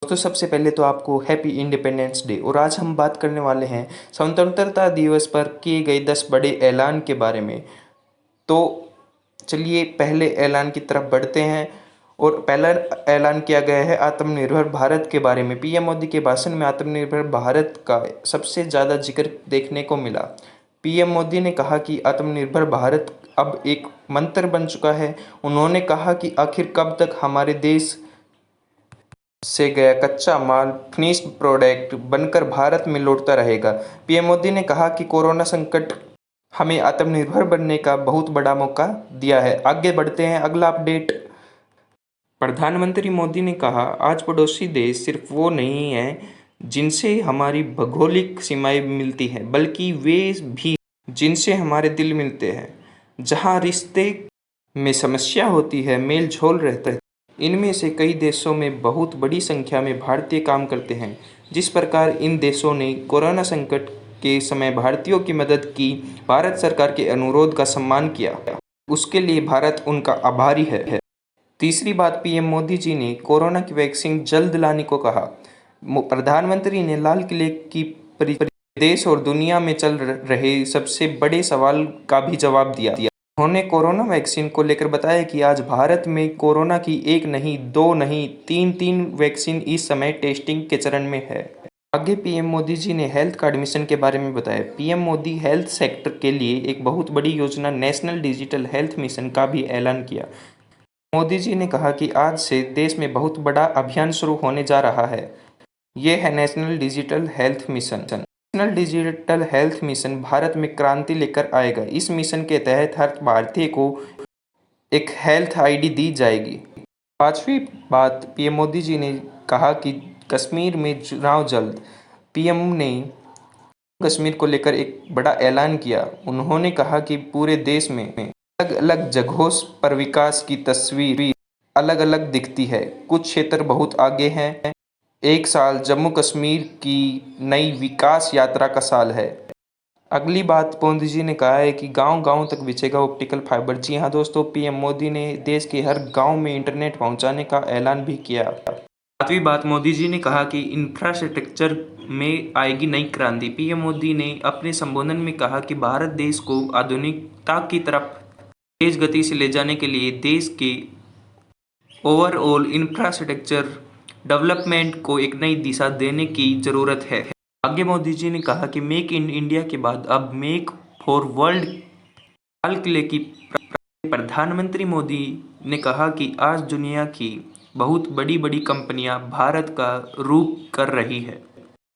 दोस्तों सबसे पहले तो आपको हैप्पी इंडिपेंडेंस डे। और आज हम बात करने वाले हैं स्वतंत्रता दिवस पर किए गए 10 बड़े ऐलान के बारे में। तो चलिए पहले ऐलान की तरफ बढ़ते हैं। और पहला ऐलान किया गया है आत्मनिर्भर भारत के बारे में। पीएम मोदी के भाषण में आत्मनिर्भर भारत का सबसे ज़्यादा जिक्र देखने को मिला। पीएम मोदी ने कहा कि आत्मनिर्भर भारत अब एक मंत्र बन चुका है। उन्होंने कहा कि आखिर कब तक हमारे देश से गया कच्चा माल फिनिश्ड प्रोडक्ट बनकर भारत में लौटता रहेगा। पीएम मोदी ने कहा कि कोरोना संकट हमें आत्मनिर्भर बनने का बहुत बड़ा मौका दिया है। आगे बढ़ते हैं, अगला अपडेट। प्रधानमंत्री मोदी ने कहा, आज पड़ोसी देश सिर्फ वो नहीं हैं जिनसे हमारी भौगोलिक सीमाएं मिलती हैं, बल्कि वे भी जिनसे हमारे दिल मिलते हैं। जहां रिश्ते में समस्या होती है, मेल झोल रहता है। इनमें से कई देशों में बहुत बड़ी संख्या में भारतीय काम करते हैं। जिस प्रकार इन देशों ने कोरोना संकट के समय भारतीयों की मदद की, भारत सरकार के अनुरोध का सम्मान किया, उसके लिए भारत उनका आभारी है। तीसरी बात, पीएम मोदी जी ने कोरोना की वैक्सीन जल्द लाने को कहा। प्रधानमंत्री ने लाल किले की देश और दुनिया में चल रहे सबसे बड़े सवाल का भी जवाब दिया। उन्होंने कोरोना वैक्सीन को लेकर बताया कि आज भारत में कोरोना की एक नहीं, दो नहीं, तीन वैक्सीन इस समय टेस्टिंग के चरण में है। आगे पीएम मोदी जी ने हेल्थ कार्ड मिशन के बारे में बताया। पीएम मोदी हेल्थ सेक्टर के लिए एक बहुत बड़ी योजना नेशनल डिजिटल हेल्थ मिशन का भी ऐलान किया। मोदी जी ने कहा कि आज से देश में बहुत बड़ा अभियान शुरू होने जा रहा है। ये है national digital health mission. National digital health mission Bharat में क्रांति लेकर आएगा। इस मिशन के तहत हर भारतीय को एक हेल्थ आईडी दी जाएगी। पांचवी बात, पीएम मोदी जी ने कहा कि कश्मीर में चुनाव जल्द। पीएम ने कश्मीर को लेकर एक बड़ा ऐलान किया। उन्होंने कहा कि पूरे देश में अलग अलग जगहों पर विकास की तस्वीर अलग अलग दिखती है। कुछ क्षेत्र बहुत आगे हैं। एक साल जम्मू कश्मीर की नई विकास यात्रा का साल है। अगली बात, मोदी जी ने कहा है कि गांव गांव तक बिछेगा ऑप्टिकल फाइबर। जी हाँ दोस्तों, पीएम मोदी ने देश के हर गांव में इंटरनेट पहुंचाने का ऐलान भी किया। सातवीं बात, मोदी जी ने कहा कि इंफ्रास्ट्रक्चर में आएगी नई क्रांति। पीएम मोदी ने अपने संबोधन में कहा कि भारत देश को आधुनिकता की तरफ तेज गति से ले जाने के लिए देश के ओवरऑल इंफ्रास्ट्रक्चर डेवलपमेंट को एक नई दिशा देने की जरूरत है। आगे मोदी जी ने कहा कि मेक इन इंडिया के बाद अब मेक फॉर वर्ल्ड। लाल किले की प्रधानमंत्री मोदी ने कहा कि आज दुनिया की बहुत बड़ी बड़ी कंपनियां भारत का रूप कर रही है।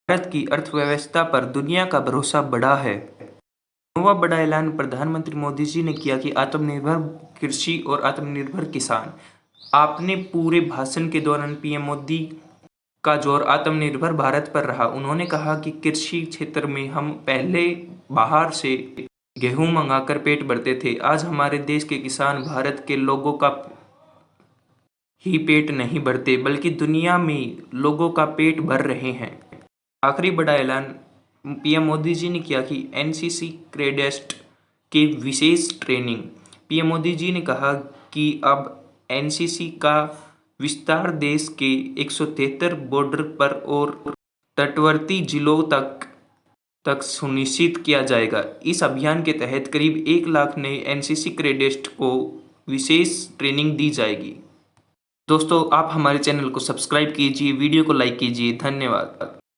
भारत की अर्थव्यवस्था पर दुनिया का भरोसा बढ़ा है। नौवां बड़ा ऐलान प्रधानमंत्री मोदी जी ने किया कि आत्मनिर्भर कृषि और आत्मनिर्भर किसान। आपने पूरे भाषण के दौरान पीएम मोदी का जोर आत्मनिर्भर भारत पर रहा। उन्होंने कहा कि कृषि क्षेत्र में हम पहले बाहर से गेहूं मंगाकर पेट भरते थे। आज हमारे देश के किसान भारत के लोगों का ही पेट नहीं भरते, बल्कि दुनिया में लोगों का पेट भर रहे हैं। आखिरी बड़ा ऐलान पीएम मोदी जी ने किया कि एनसीसी कैडेट्स की विशेष ट्रेनिंग। पीएम मोदी जी ने कहा कि अब एनसीसी का विस्तार देश के 173 बॉर्डर पर और तटवर्ती जिलों तक सुनिश्चित किया जाएगा। इस अभियान के तहत करीब 1 लाख नए एनसीसी कैडेट्स को विशेष ट्रेनिंग दी जाएगी। दोस्तों, आप हमारे चैनल को सब्सक्राइब कीजिए, वीडियो को लाइक कीजिए। धन्यवाद।